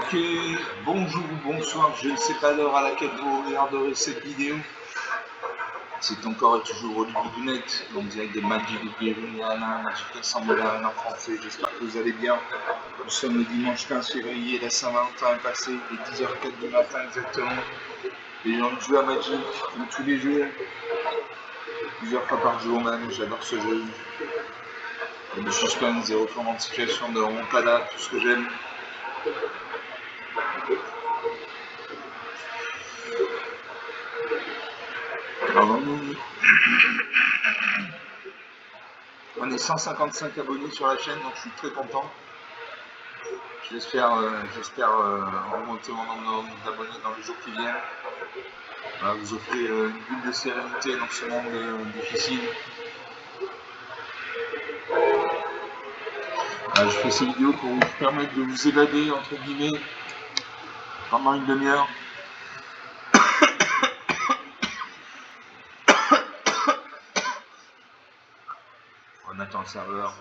Ok, bonjour ou bonsoir, je ne sais pas l'heure à laquelle vous regarderez cette vidéo. C'est encore et toujours Olivier Dunette, en direct de Magic Gathering Arena, Magic Assembly Arena français. J'espère que vous allez bien. Nous sommes le dimanche 15 février, la Saint-Valentin est passée, il est 10h04 du matin exactement. Et j'ai envie de jouer à Magic, comme tous les jours, plusieurs fois par jour même, j'adore ce jeu. Il y a du suspense, des retournements de situation, de remontada, tout ce que j'aime. Alors, on est 155 abonnés sur la chaîne, donc je suis très content. J'espère remonter mon nombre d'abonnés dans les jours qui viennent. Voilà, vous offrez une bulle de sérénité dans ce monde difficile. Voilà, je fais ces vidéos pour vous permettre de vous évader, entre guillemets, pendant une demi-heure. On attend le serveur.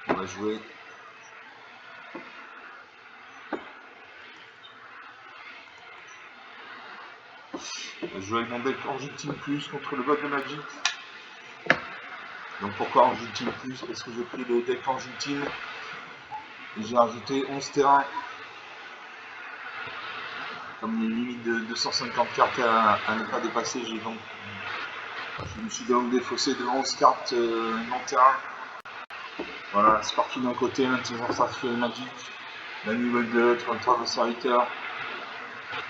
On va jouer. On va jouer avec mon deck Angitine Plus contre le bot de Magic. Donc pourquoi Angitine Plus? Parce que j'ai pris le deck Angitine et j'ai rajouté 11 terrains. Comme une limite de 250 cartes à ne pas dépasser, je me suis donc défaussé de 11 cartes non terrain. Voilà, Sparky d'un côté, l'intelligence artificielle magique, la nouvelle de l'autre, un tour de serviteur.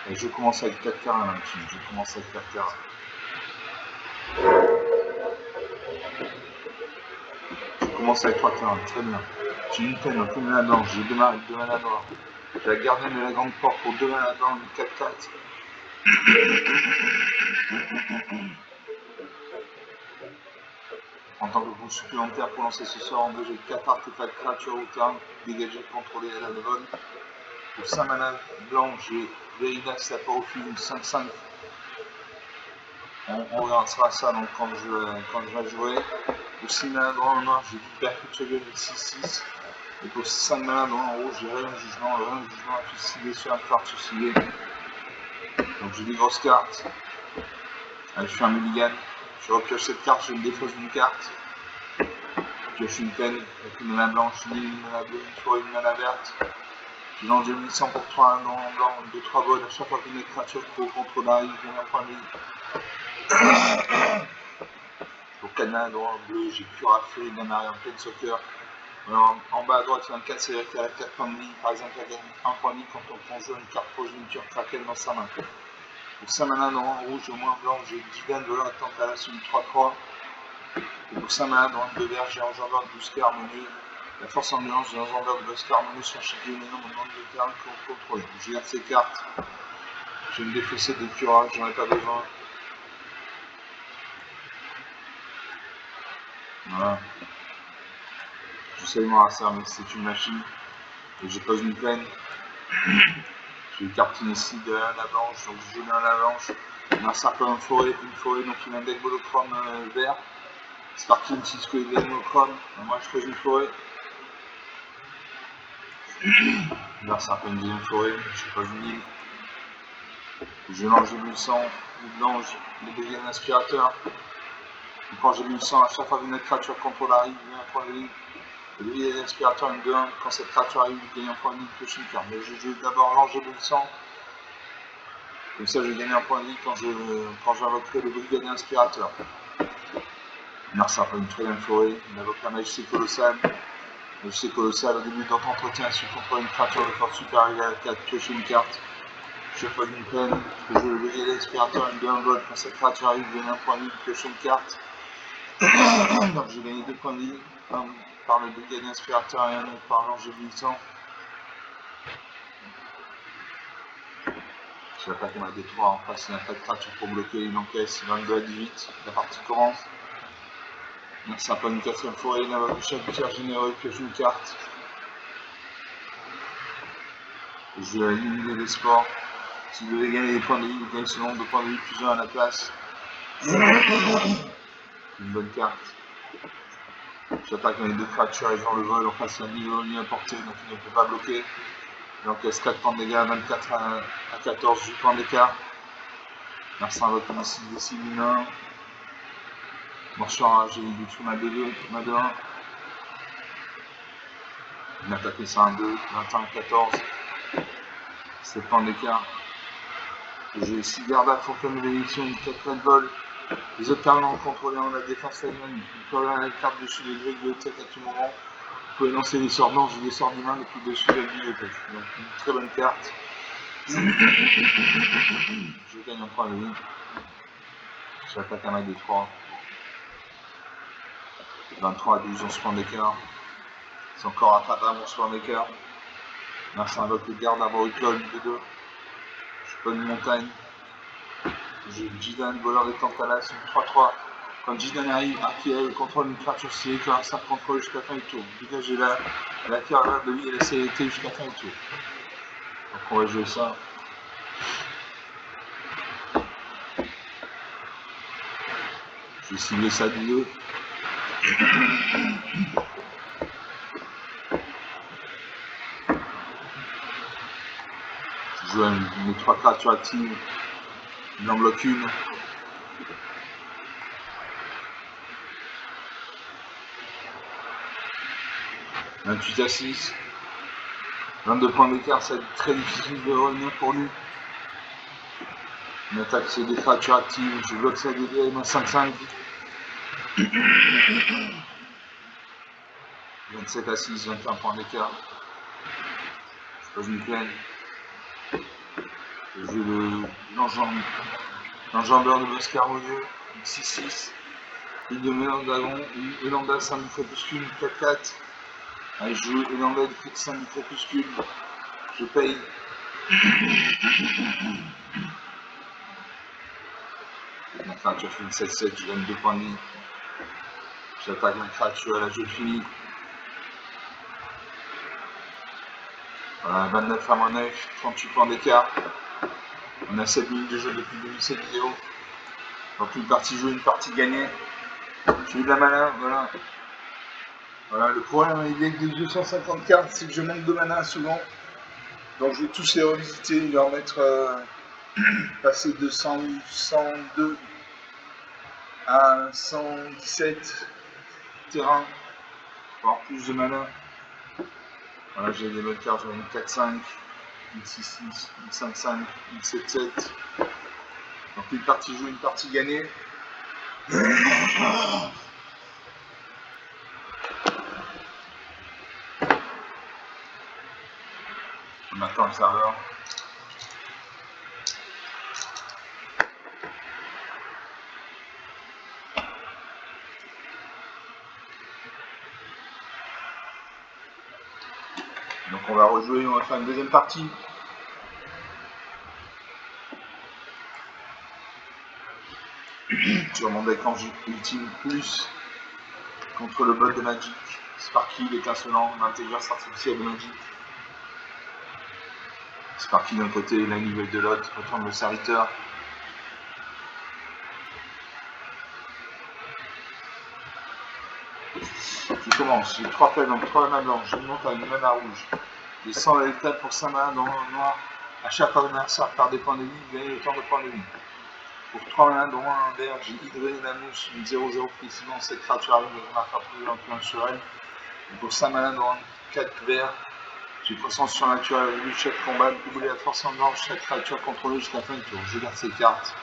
Et je commence avec 4 terrains là, je commence avec 4 terrains. Je commence avec 3 terrains, très bien. J'ai une peine, un peu de mana blanche, j'ai 2 mana noirs. J'ai la gardienne de la grande porte pour 2 mana blancs, une 4-4. En tant que coup supplémentaire pour lancer ce sort, engagez 4 artefacts créatures au terrain, dégagez, contrôler la vol. Pour 5 mana blanc, j'ai Veidax Saporofil 5-5. On regardera ça donc quand je vais jouer. Pour 6 mana blanc noir, j'ai Perpetual 6-6. Et pour 5 mana blanc rouge, j'ai Rayon de Jugement. Le Rayon de Jugement a suicidé sur un carte suicidé. Donc j'ai des grosses cartes. Allez, je fais un mulligan. Je repioche cette carte, je me défausse d'une carte. Je pioche une peine avec une mana blanche, une mana bleue, une forêt, une mana verte. Je lance 2800 pour 3 blanc, 2-3 vols. À chaque fois qu'une créature qui au contrôle arrive, je gagne un point de vie. Pour 4 mana droit bleu, j'ai Curafé, Damari en pleine soccer. Alors, en bas à droite, il y a un 4, c'est-à-dire qu'il y a 4 points de vie. Par exemple, elle gagne 1 point de vie quand on joue une carte progéniture Kraken dans sa main. Pour 5 mana dans rouge, au moins blanc, j'ai Divan de l'ordre Temptation 3-3. Et pour 5 mana dans de vert, j'ai Enjambeur de Busker Harmonie. La force ambiance de Enjambeur de Busker Harmonie sur chaque ligne nombre de terrain qu'on contrôle. Je garde ces cartes. Je vais me défausser de Cura, j'en ai pas besoin. Voilà. Je sais moi ça, mais c'est une machine. Et je pose une peine. J'ai une carte ici de la blanche, donc je mets la blanche. On a un serpent en forêt, une forêt, donc il a un deck monochrome vert. Sparky une 6 que il est monochrome. Moi je pose une forêt. Là c'est un peu une deuxième forêt, je pose une île. Je lance j'ai 1100, le blanc, le deuxième aspirateur. Et quand j'ai 1100, à chaque fois qu'une créature contrôle arrive, il y a un point de vie. Le deuxième aspirateur une 2-1, quand cette créature arrive, il gagne un point de vie, pioche une carte. Mais je vais d'abord langer 1100. Comme ça, je gagne un point de vie quand j'invoquerai le brigadier inspirateur. Mars a une très bonne forêt, il invoque la majesté colossale. La majesté colossale, au début de notre entretien, si contre une créature de force supérieure à 4, piocher une carte. Je fais une peine, je joue le brigadier inspirateur, une 2-1 vol. Quand cette créature arrive, je gagne un point de vie, piocher une carte. Donc j'ai gagné 2 points de vie, un par le brigadier inspirateur et un autre par l'ange 800. Je vais attaquer ma D3 en face, il n'y a pas de créature pour bloquer, il encaisse 22 à 18, la partie commence. Merci à pas une 4ème forêt, il invoque le chapitre généreux, pioche une carte. Je vais éliminer les sports. Si vous devez gagner des points de vie, vous gagnez ce nombre de points de vie plus 1 à la place. Une bonne carte. J'attaque mes deux créatures et dans le vol, en face il y a Nilo à portée, donc il ne peut pas bloquer. Il encaisse 4 points de dégâts, 24 à 14, 8 points d'écart. Merci à votre décide une 1. Morsure, j'ai eu du tout ma 2-2, ma 2-1. Il attaque ça un 2, 21 à 14. 7 points d'écart. J'ai 6 gardes à fonctionner l'élection, une 4 de vol. Les autres cartes en contrôlant la défense allemande. Vous pouvez avoir la carte dessus les grilles de tête à tout moment. Vous pouvez lancer des sorts blancs, j'ai des sorts d'humains depuis dessus la bibliothèque. Donc une très bonne carte. Je gagne en 3 de vie. J'attaque un mec de 3. 23 à 12, 11 points d'écart. C'est encore un patin, 11 points d'écart. Là, c'est un bloc de garde à Brooklyn de 2. Je suis pas une montagne. J'ai Jidan, voleur des Tantalas, une 3-3. Quand Jidan arrive, Arkiel contrôle une créature stylée, que un simple contrôle jusqu'à la fin du tour. Dégagez la carrière de lui et la CLT jusqu'à la fin du tour. Donc on va jouer ça. Je vais cibler ça du 2. Je joue mes 3 créatures actives. Il en bloque une. 28 à 6. 22 points d'écart, ça va être très difficile de revenir pour lui. Une attaque, c'est des créatures actives. Je bloque ça dégâts, il m'a 5-5. 27 à 6, 21 points d'écart. Je pose une plaine. Je joue l'enjambeur de Bosque harmonieux, 6-6. Ligue de mélange dragon, Elanda, 5 du crépuscule, 4-4. Allez, je joue Elanda, 5 du crépuscule. Je paye. Ma créature fait une 7-7, je gagne 2 points de vie. J'attaque ma créature, là je finis. Voilà, 29 à moins 9, 38 points d'écart. On a 7 minutes de jeu depuis le début de cette vidéo. Donc une partie jouée, une partie gagnée. J'ai eu de la mana, voilà. Voilà, le problème avec les 250 cartes, c'est que je manque de mana souvent. Donc je vais tous les revisiter, leur mettre passer de 102 à 117 terrain pour avoir plus de mana. Voilà, j'ai des bonnes cartes, j'en ai une 4-5, une 6-6, une 5-5, une 7-7. Donc une partie jouée, une partie gagnée. On attend le serveur. Donc on va rejouer, on va faire une deuxième partie. Sur mon deck ultime plus contre le bot de Magic. Sparky, l'étincelant, l'intelligence artificielle de Magic. Sparky d'un côté, la nouvelle de l'autre, retourne le serviteur. Je commence, j'ai 3 plaines, donc 3 manas blanches, j'ai une montagne, une mana rouge. J'ai 100 à l'état pour 5 manas dans le noir. À chaque adversaire par des points de vie, vous gagnez autant de points de vie. Pour 3 manas, dont un vert, j'ai Hydré la mousse, une 0-0 précisément, cette créature arrive de marque plus en sur elle. Et pour 5 manas, dont 4 verts, j'ai puissance surnaturelle, lui chaque combat, doubler la force en blanche, chaque créature contrôlée jusqu'à la fin du tour. Je garde ces cartes.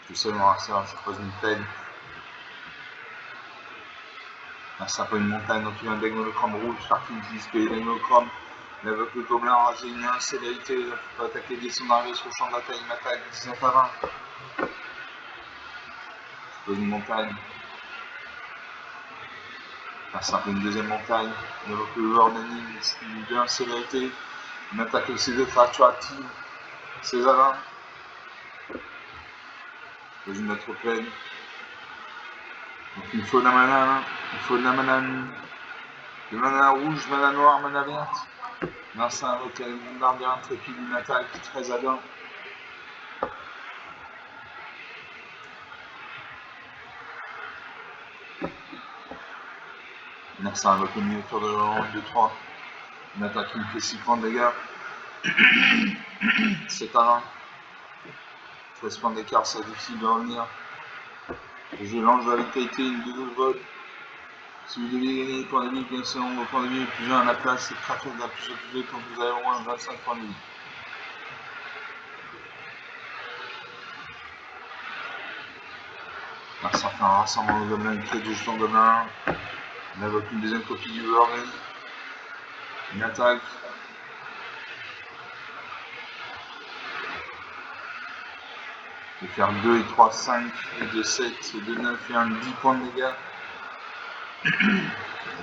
Je sais mon arsenal, je pose une peine. Là, c'est un peu une montagne, donc il y a un Degnolochrome rouge, Sharky utilise que les Degnolochrome. Avec le gobelin enragé, une célérité, il peut attaquer dès son arrivée sur le champ de bataille, il m'attaque 19 à 20. Je pose une montagne. Là, c'est un peu une deuxième montagne. Il évoque le Lord Annie, une bien célérité. Il m'attaque avec ses deux créatures actives. 16 à 20. Je pose une autre plaine. Donc il me faut de la mana, il faut de la mana, de mana rouge, mana noire, mana verte. Là c'est un bombardier intrépide, une attaque 13 à 20. Narsa va au milieu tour de 2-3. Une attaque qui me fait 6 points de dégâts. C'est à 1. 13 points d'écart, c'est difficile de revenir. Je lance la vitalité, une 2 vol. Si vous devez gagner des points de vie, bien sûr, vos points de vie plus 1 à la place, cette créature doit plus opusée quand vous avez au moins 25 points de vie. Narsa fait un rassemblement de gobelins, une crée de jetons gobelins. On invoque une deuxième copie du Burden. Une attaque. Je vais faire 2 et 3, 5 et 2, 7 et 2, 9 et 1, 10 points de dégâts.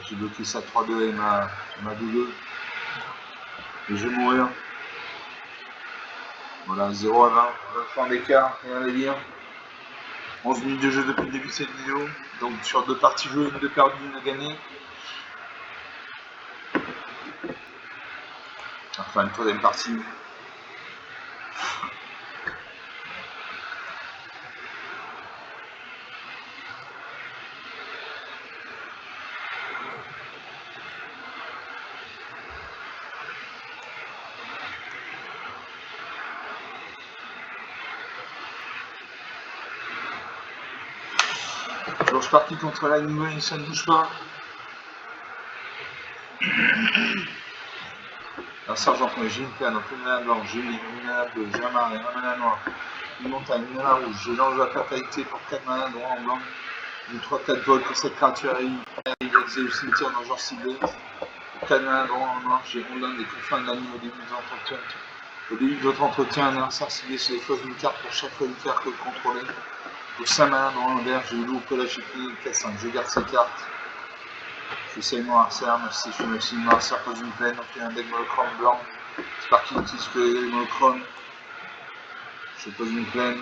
J'ai bloqué ça 3-2 et ma 2-2. Et je vais mourir. Voilà, 0 à 20, 20 points d'écart, rien à dire. 11 minutes de jeu depuis le début de cette vidéo. Donc sur 2 parties jouées, 1 de perdu, 1 de gagné. Enfin, une troisième partie. Alors je suis parti contre la nouvelle et ça ne bouge pas. Un sergent, j'ai une canne, une mana blanche, j'ai une mana bleue, j'ai un marais, un mana noir, une montagne, une mana rouge, je lance la fatalité pour 4 mana droit en blanc, une 3-4 vols pour cette créature arrive au cimetière dans le genre ciblé. 4 mana droit en noir, j'ai Rondin des confins de la nuit au début de l'entretien. Au début de votre entretien, un adversaire ciblé sur les choses d'une carte pour chaque reliquaire que vous contrôlez. Pour 5 mana droit en vert, j'ai eu loup, pélagique, 4-5, je garde ces cartes. Je sais noirceur, même si je suis aussi noirceur pose une plaine, donc il y a un deck monochrome blanc. C'est parti utilise que les monochromes. Je pose une plaine.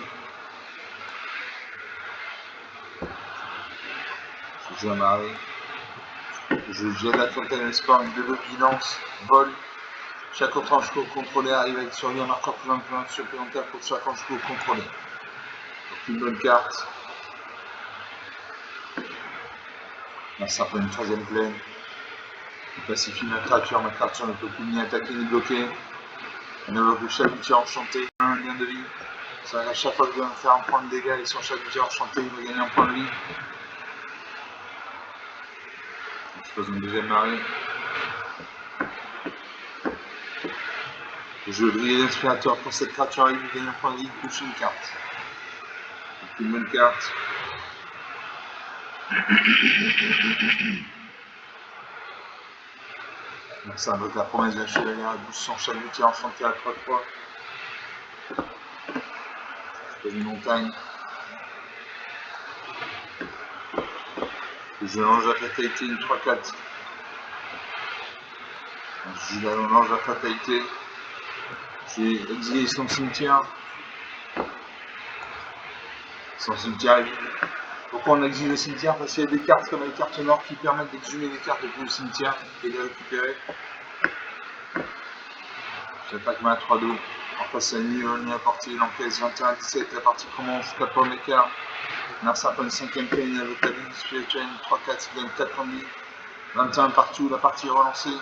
Je joue un marée. Je jette la fontaine espoir, une 2 vigilance, vol. Chaque étrange que vous contrôlez arrive avec survie un marqueur plus 1 supplémentaire pour chaque étrange que vous contrôlez. Donc une bonne carte. Là ça prend une troisième plaine. Je pacifie ma créature ne peut plus ni attaquer ni bloquer. On invoque le chalutier enchanté, un lien de vie. Ça, à chaque fois que je viens de faire un point de dégâts et son chalutier enchanté, il va gagner un point de vie. Je pose une deuxième marée. Je grille l'inspirateur pour cette créature, il gagne un point de vie, il couche une carte. Donc une bonne carte. Donc ça invoque la promesse de la chevalière, elle bouge son chalutier enchanté à 3-3. Je pose une montagne. Je lance la fatalité, une 3-4. Je lance la fatalité. J'ai exilé son cimetière. Son cimetière est vide. Pourquoi on exile le cimetière? Parce qu'il y a des cartes comme les cartes noires qui permettent d'exhumer les cartes depuis le cimetière et de les récupérer. J'attaque ma 3-2. En face à l'ennemi à portée, il encaisse 21-17. La partie commence, 4 points d'écart. Narsa prend une 5ème plaine avec la vie spirituelle, 3-4, il gagne 4 points de vie. 21 partout, la partie est relancée.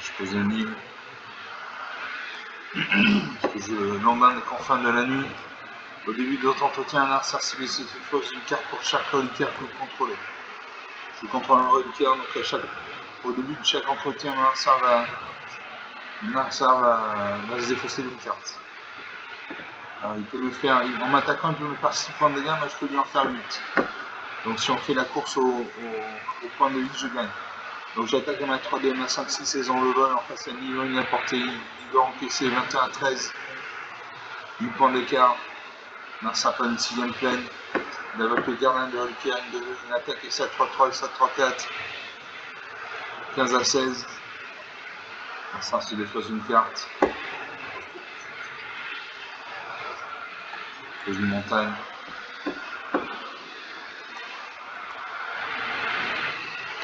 Je pose une ligne. Je lendemain des confins de la nuit. Au début de votre entretien, un adversaire ciblé se pose une carte pour chaque reliquaire que vous contrôlez. Je contrôle un reliquaire, donc au début de chaque entretien, un adversaire va se défausser d'une carte. Alors, il peut me faire, en m'attaquant, il peut me faire 6 points de dégâts, mais je peux lui en faire 8. Donc si on fait la course au point de vie, je gagne. Donc j'attaque à ma 3D, ma 5-6 et en le vol, en face à niveau, il a porté, il doit encaisser 21-13. 8 points d'écart. Narsa prend une 6ème plaine. Il invoque le gardien de reliquaire, une attaque et 7-3-3 et 7-3-4. 15-16. Narsa se défausse une carte. Pose une montagne.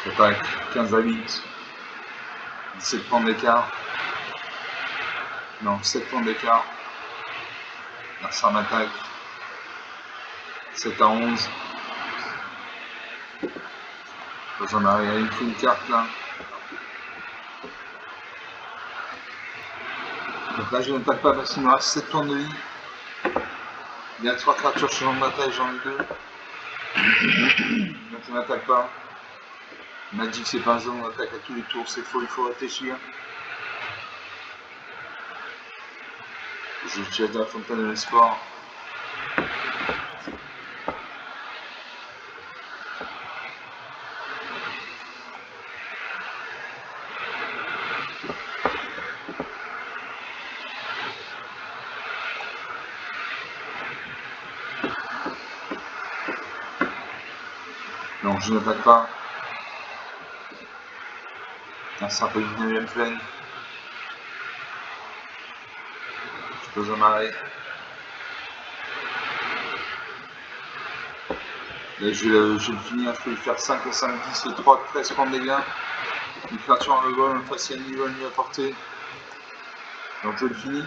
Attaque 15-8. 17 points d'écart. Non, 7 points d'écart. Narsa m'attaque. 7 à 11. J'en arrive, il me faut une carte là. Donc là je n'attaque pas parce qu'il me reste 7 points de vie. Il y a 3 créatures sur le bataille, j'en ai 2. Donc je n'attaque pas. Il m'a dit que c'est pas un jeu, on attaque à tous les tours, c'est faux, il faut réfléchir. J'utilise la fontaine de l'espoir. Donc je n'attaque pas. Là, ça peut une 9ème plaine. Je pose un arrêt. Là, je vais le finir, je peux lui faire 5 et 5, 10 et 3, 13 points de dégâts. Une créature en vol, un facial niveau lui apporté. Donc je le finis.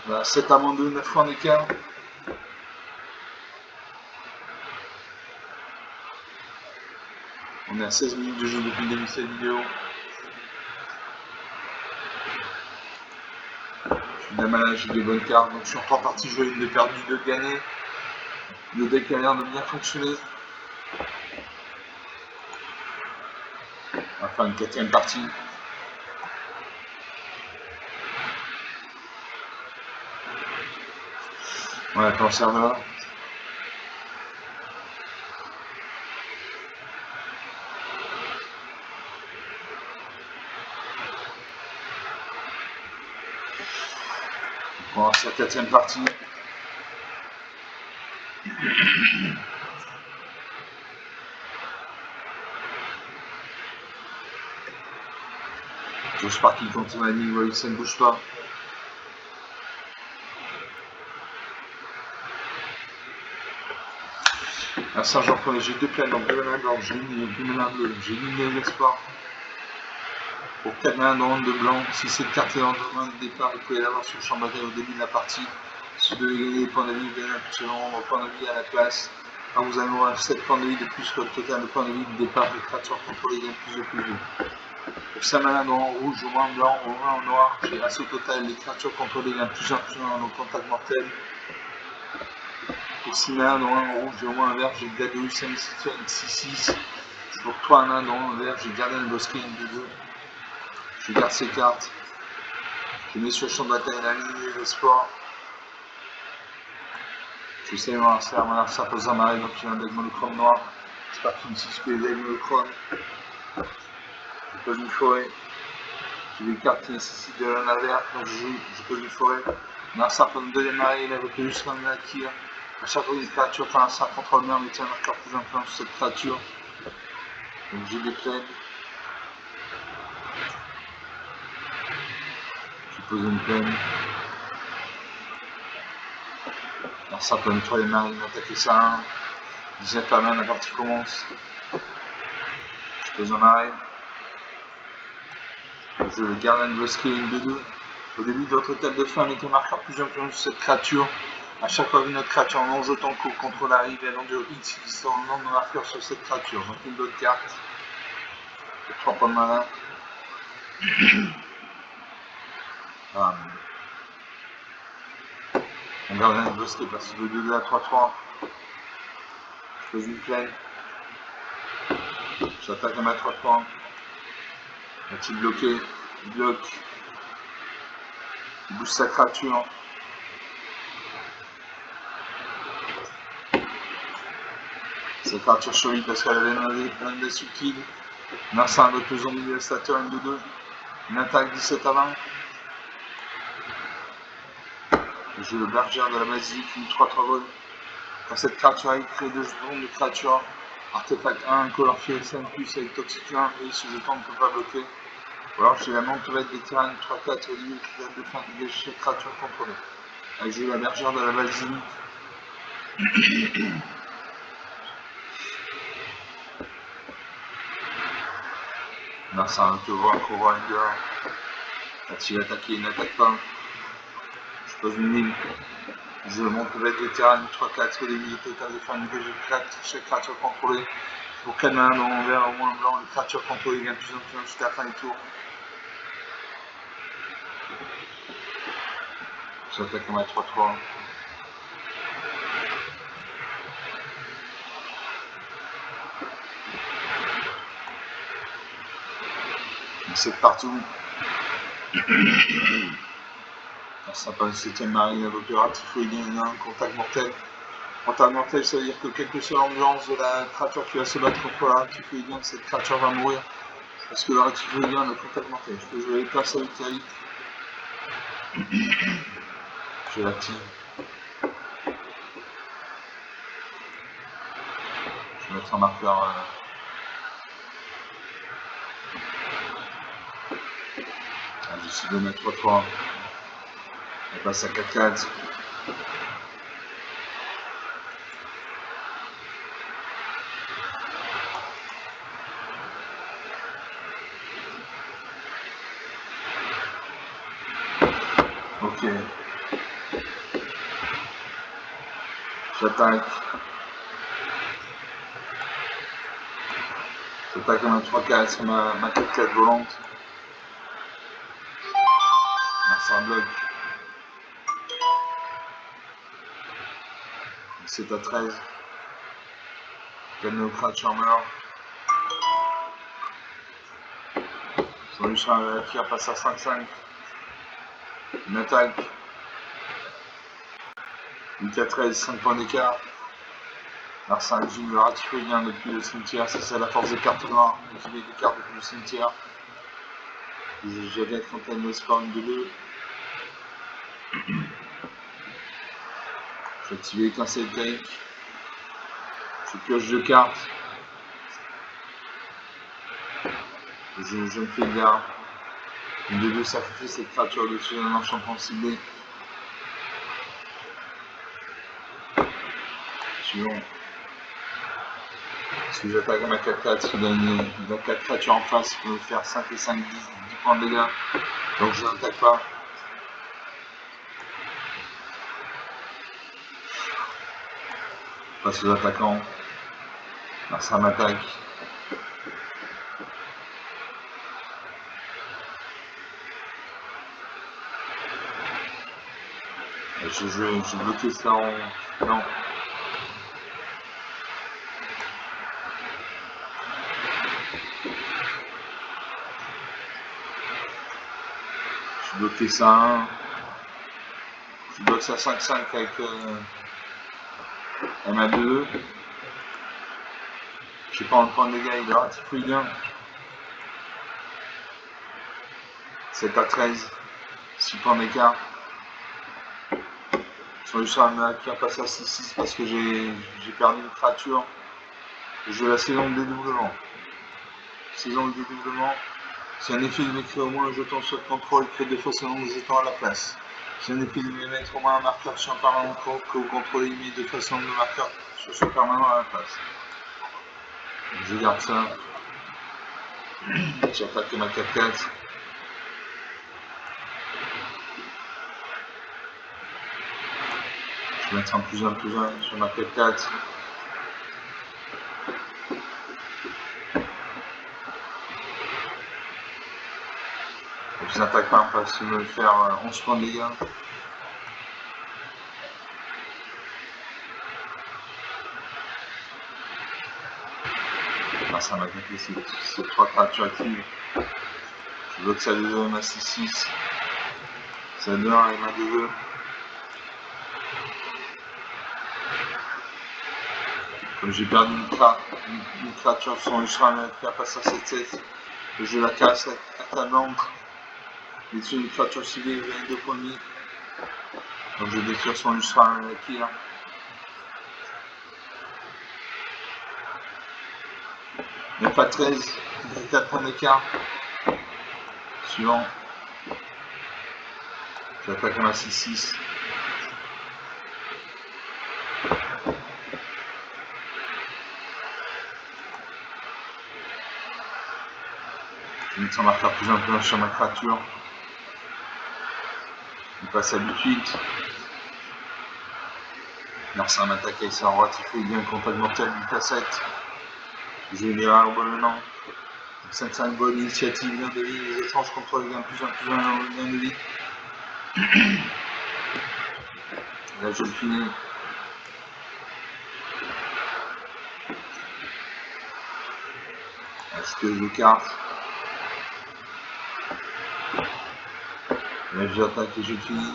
Voilà, 7 à moins 2, 9 points d'écart. On est à 16 minutes de jeu depuis le début de cette vidéo. Je suis bien malade, j'ai des bonnes cartes, donc je suis en 3 parties jouées, une de perdue, 2 de gagnées. Le deck a l'air de bien fonctionner. Enfin, une 4ème partie. Voilà, quand on serveur. On va voir la 4ème partie. Josh Parking contre la ligne, voyez, ça ne bouge pas. Un sergent premier, j'ai 2 plaines, donc 2 manas blancs, j'ai une mana bleue, j'ai éliminé l'espoir. Pour 4 manas dans ronde de blanc, si cette carte est dans le main de départ, vous pouvez l'avoir sur le champ de bataille au début de la partie. Si vous devez gagner des points de vie, vous gagnez un petit nombre de points de vie à la place. Quand vous allez avoir 7 points de vie de plus que le total de points de vie de départ, les créatures contrôlées gagnent plus de plus de. Pour 5 manas dans rouge, au moins en blanc, au moins en noir, j'ai assez au total, les créatures contrôlées gagnent plus 1 dans contact mortel. Pour 6 manas dans un rouge, au moins un vert, j'ai Gladius, Amicitia, 6-6. Pour 3 manas dans un vert, j'ai Gardien de Bosquet, 2-2. Je garde ces cartes. Je mets sur le champ de bataille la ligne de sport. Je sais mon adversaire, ça pose un marée, donc il a un deck monochrome noir. J'espère qu'il me suit que les decks monochrome. Je pose une forêt. J'ai des cartes qui nécessitent de la verte, donc je pose une forêt. Mon adversaire pose une deuxième marée, il a recueilli jusqu'à un tir. À chaque fois une créature par un cerf contrôle bien, mais tient un marqueur plus influent sur cette créature. Donc j'ai des plaines. Je pose une plaine. Alors ça peut nettoyer les marines, attaquer ça. 17 par main, la partie commence. Je pose un arrêt. Je garde un bosquet, une 2-2. Au début de votre table de fin, mettez un marqueur plus influent sur cette créature. A chaque fois qu'une autre créature en jetant coup contre la rive, elle endure X qui sort le nombre de marqueurs sur cette créature. Donc une autre carte. 3 points de mana. Voilà. On garde un bosquet parce que de 2 à 3-3. Je pose une plaine. J'attaque à ma 3-3. Est-il bloqué? Il bloque. Il bouge sa créature. Cette créature survit parce qu'elle avait un des subtils. Merci à un autre zombie dévastateur, une 2-2. Une attaque 17 à 20. J'ai le bergère de la basilique, une 3-3 vol. Quand cette créature est créée de jetons de créature, artefact 1, colorfié SN plus avec toxique 1, et ce jeton ne peut pas bloquer. Ou alors j'ai la mantelette des terrains 3-4 au début de fin de cette créature contrôlée. J'ai la bergère de la basilique. Merci à un Courrider. Quand il attaque, il n'attaque pas. Je pose une ligne. Je monte le de terrain 3-4 des total de faire une BG chaque créature contrôlée. Pour calmer un en vert ou un blanc, les créatures contrôlées gagnent plus en plus jusqu'à la fin du tour. J'attaque comme à 3-3. C'est partout. Ça passe 7ème marine à l'opératif où il y a un contact mortel. Contact mortel, ça veut dire que quelle que soit l'ambiance de la créature qui va se battre contre la rétifoïdien, cette créature va mourir. Parce que le rétifoïdien a le contact mortel. Je peux jouer les places avec Terry. Je l'active. Je vais mettre un marqueur. J'essaie de mettre 3-3. Elle passe à 4-4. Ok. J'attaque. J'attaque comme un 3-4 sur ma 4-4 volante. C'est un bloc. 7 à 13. Calme au créature meurt. Solution à la pierre passe à 5-5. Une attaque. 8 à 13, 5 points d'écart. Larcin exhume le rétifoïdien depuis le cimetière, c'est la force des cartes noires. Exhumer des cartes depuis le cimetière. J'avais fontaine d'espoir une de deux. J'ai activé étincelle take. Je pioche 2 cartes. Je me fais gare. Une de deux sacrifie cette créature au-dessus d'un enchantement ciblé. Suivant. Si j'attaque ma 4-4, il a 4 créatures en face, il peut me faire 5 et 5, 10 points de dégâts. Donc je n'attaque pas. Passe aux attaquants. Là, ça m'attaque. J'ai bloqué ça en... Non. J'ai bloqué ça à 1. Je bloque ça 5-5 avec MA2. J'ai pas un point de dégâts, il est rétifoïdien. 7 à 13. 6 points d'écart. Solution à MA qui a passé à 6-6 parce que j'ai perdu une créature. Je vais la saison de dédoublement. Saison de dédoublement. Si un effet lui crée au moins un jeton sur le contrôle, crée 2 fois son nombre de jetons à la place. Si un effet lui mettre au moins un marqueur sur un permanent que vous contrôlez, il met 2 fois son nombre de marqueurs sur ce permanent à la place. Donc je garde ça. J'attaque ma 4-4. Je vais mettre un +1/+1 sur ma 4-4. Je n'attaque pas parce qu'il veut faire 11 points de dégâts. Là, ça m'a attaqué ces 3 créatures actives. Je bloque ça de 2 à 6-6. Ça donne un MA de 2. Comme j'ai perdu une créature sur son ultra qui a passé à 7-7, je la casse à table encre. Dessus une créature ciblée, je gagne 2 points de vie. Donc je détruis son ultra qui là. Il n'y a pas 13, 4 points d'écart. Suivant. J'attaque à 6-6. Je mets son marqueur +1/+1 sur ma créature. Il passe à 8-8. Narsa m'attaque avec sa droite, il fait bien contact mortel du K7. Je vais lire au bon moment. 5-5 bonne initiative, bien de vie, les étranges contrôlent bien plus bien de vie. Là je finis. Acheteuse de cartes. Là j'attaque et je finis.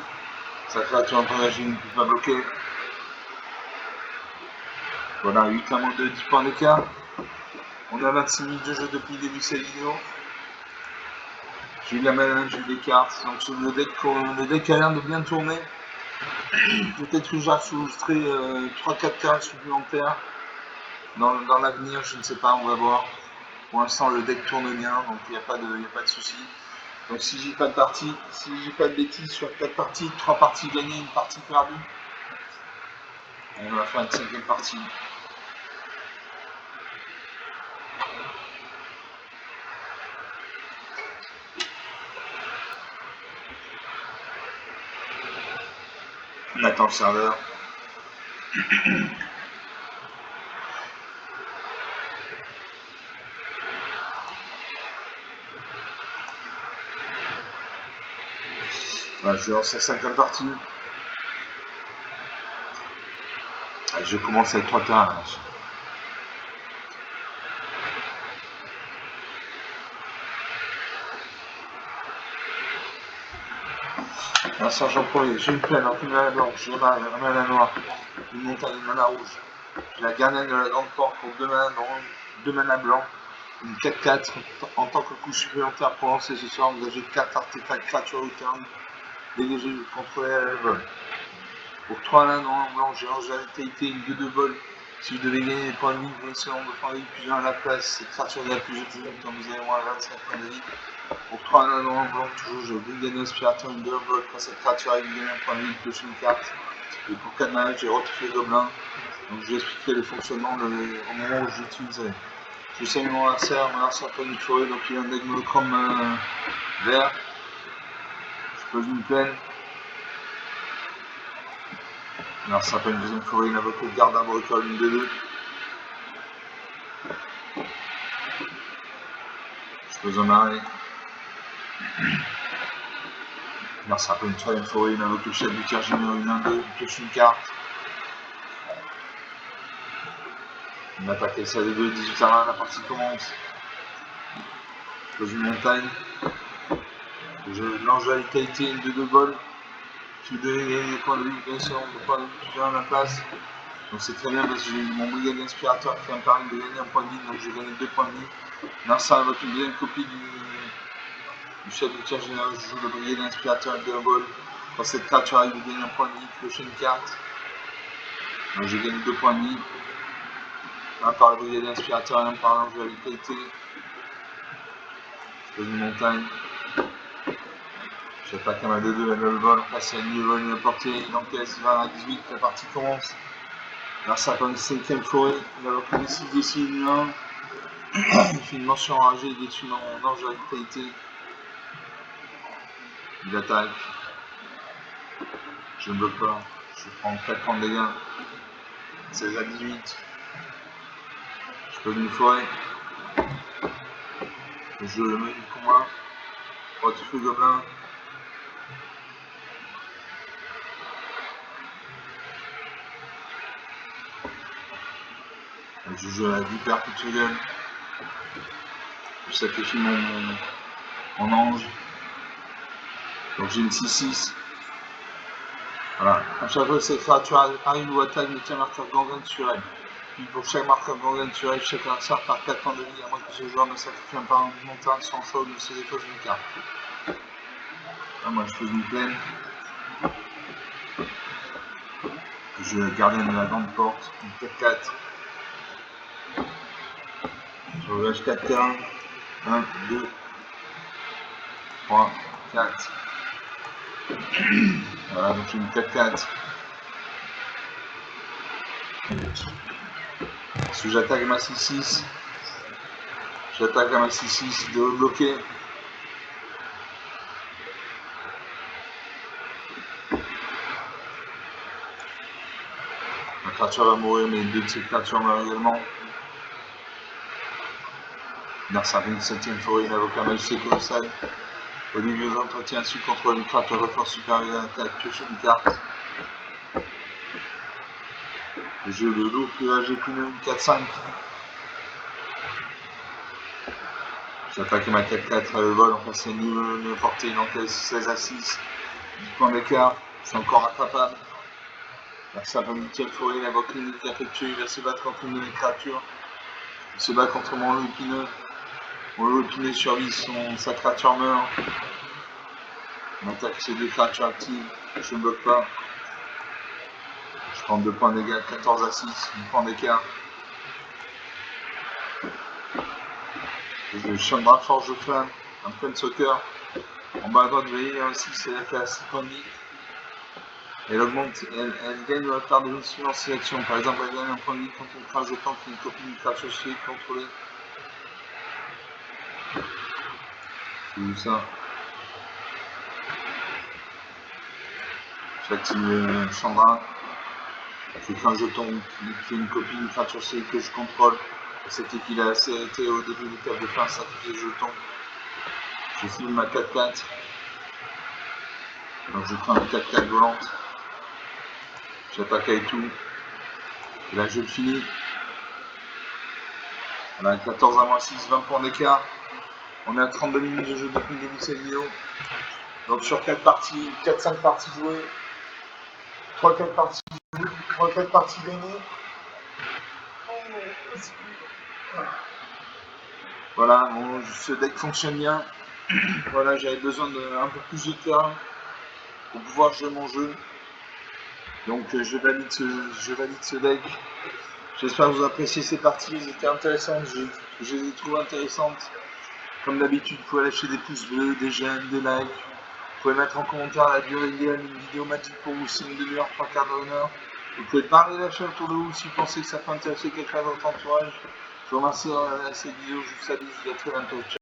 Sa créature en engagée ne peut pas bloquer. Voilà, 8 à moins 2, 10 points d'écart. On a 26 minutes de jeu depuis le début de cette vidéo. J'ai eu la main, j'ai eu des cartes. Donc le deck a l'air de bien tourner. Peut-être que j'ajouterai 3-4 cartes supplémentaires dans l'avenir, je ne sais pas, on va voir. Pour l'instant le deck tourne bien, donc il n'y a pas de souci. Donc si j'ai pas de partie, si j'ai pas de bêtises sur 4 parties, 3 parties gagnées, une partie perdue. On va faire une 5e partie. On attend le serveur. Voilà, je lance la 5e partie. Je commence avec 3 terrains. Là. Un sergent premier, j'ai une plaine, une mana blanche, j'ai un mana noir, une montagne, une mana rouge. J'ai la gardienne de la grande porte pour 2 mana blancs, une 4-4 en tant que coup supplémentaire pour lancer ce soir, engager 4 artefacts créatures au terme, dégager contrôler à la vol. Pour 3 mana en blanc, j'ai la vitalité, une 2 de vol. Si vous devez gagner des points de vie, vous laissez en points de vie plus 1 à la place, cette créature est la plus utile quand vous avez moins 25 points de vie. Pour 3 nains en blanc, toujours je vais gagner aspirateur, une 2 vol. Quand cette créature arrive, vous gagnez un point de vie, pioche une carte. Et pour 4 nains, j'ai rectifié le gobelin. Donc je vais expliquer le fonctionnement au moment où je l'utiliserai. Je sais mon adversaire peut une forêt, donc il a un deck monochrome vert. Je pose une plaine. Alors ça peut une deuxième forêt, il invoque le garde arboricole, une 2-2. Je pose un marais. Alors ça peut une troisième forêt, il invoque le chef du tiers généreux, une 1-2, il pioche une carte. On attaque avec ça de 2, 18 à 1, la partie commence. Je pose une montagne. Je lance la vitalité, une 2 vol. Si vous devez gagner des points de vie, bien sûr, on peut pas plus à la place. Donc c'est très bien parce que j'ai mon brigadier inspirateur qui va me permettre de gagner un point de vie, donc je vais gagner 2 points de vie. Narsa invoque une deuxième copie du chef du tiers général, je joue le brigadier inspirateur avec 2 vol. Quand cette créature arrive, vous gagnez un point de vie, piocher une carte. Donc je gagne 2 points de vie. Un par le brigadier inspirateur et un par l'ange de la vitalité. Je pose une montagne. J'attaque à ma 2-2 avec le vol, passe à une vol, une portée, il encaisse 20 à 18, la partie commence. Là, ça comme 5ème forêt, il a reconnu 6 décis, une 1. Il fait une mention enragée, il détruit en danger de la vitalité. Il attaque. Je ne bloque pas. Je prends 4 points de dégâts. 16 à 18. Je pose une forêt. Je le mets du combat. Rectifie le gobelin. Je joue à la Viper Culturelle. Je sacrifie mon ange. Donc j'ai une 6-6. Voilà. À chaque fois que cette créature arrive ou attaque, mettez un marqueur gangrène sur elle. Puis pour chaque marqueur gangrène sur elle, chaque adversaire par 4 points de vie, à moins que ce joueur ne sacrifie un parent de montagne sans choix ou ne se dépose une carte. Là, moi je pose une plaine. Je gardien de la grande porte, une 4-4. Je relâche 4 terrains. 1, 2, 3, 4. Voilà, donc j'ai une 4-4. Si j'attaque à ma 6-6, j'attaque à ma 6-6, de bloquer. créature va mourir, mais 2 de ces créatures meurent également. Narsarvin, 7ème forêt, l'avocat magicien colossal. Olivier entretient ainsi contre une créature de force supérieure à l'attaque, pioche une carte. Le jeu de loup, plus âgé qu'une 4-5. J'attaque ma 4-4 à le vol, on passe une portée, une encaisse 16 à 6. 10 points d'écart, je suis encore rattrapable. La 58ème forêt, il invoque une unité affectueuse, il va se battre contre une de mes créatures. Il se bat contre mon loup épineux. Mon loup épineux survit, sa créature meurt. On attaque ces 2 créatures actives, je ne bloque pas. Je prends 2 points d'égal, 14 à 6, 10 points d'écart. Je chambre forge de flamme, un plein soccer. En bas à droite, vous voyez, il y a aussi, c'est-à-dire qu'elle a 6 points de vie. Elle augmente, elle gagne la part de vie suivant ses actions. Par exemple, elle gagne un point de vie quand une crache de temps qui est une copie d'une créature chimique contrôlée. J'ai vu ça. J'active Chandra. Je fais un jeton qui est une copie d'une créature chimique que je contrôle. C'était qu'il a été au début du table de fin, sacrifier le jeton. Je filme ma 4-4. Donc je prends une 4-4 volante. J'attaque avec tout. Et là je le finis. On a 14 à moins 6, 20 points d'écart. On est à 32 minutes de jeu depuis le début de cette vidéo. Donc sur 4 parties, 4-5 parties jouées, 3-4 parties gagnées. Voilà, bon, ce deck fonctionne bien. Voilà, j'avais besoin d'un peu plus de terrain pour pouvoir jouer mon jeu. Donc je valide ce deck. J'espère que vous appréciez ces parties, elles étaient intéressantes, je les ai trouvées intéressantes. Comme d'habitude, vous pouvez lâcher des pouces bleus, des j'aime, des likes. Vous pouvez mettre en commentaire la durée idéale d'une vidéo magique pour vous, c'est une demi-heure, 3 quarts d'heure. Vous pouvez parler de la chaîne autour de vous si vous pensez que ça peut intéresser quelqu'un dans votre entourage. Je vous remercie d'avoir regardé cette vidéo, je vous salue, je vous dis à très bientôt. Ciao.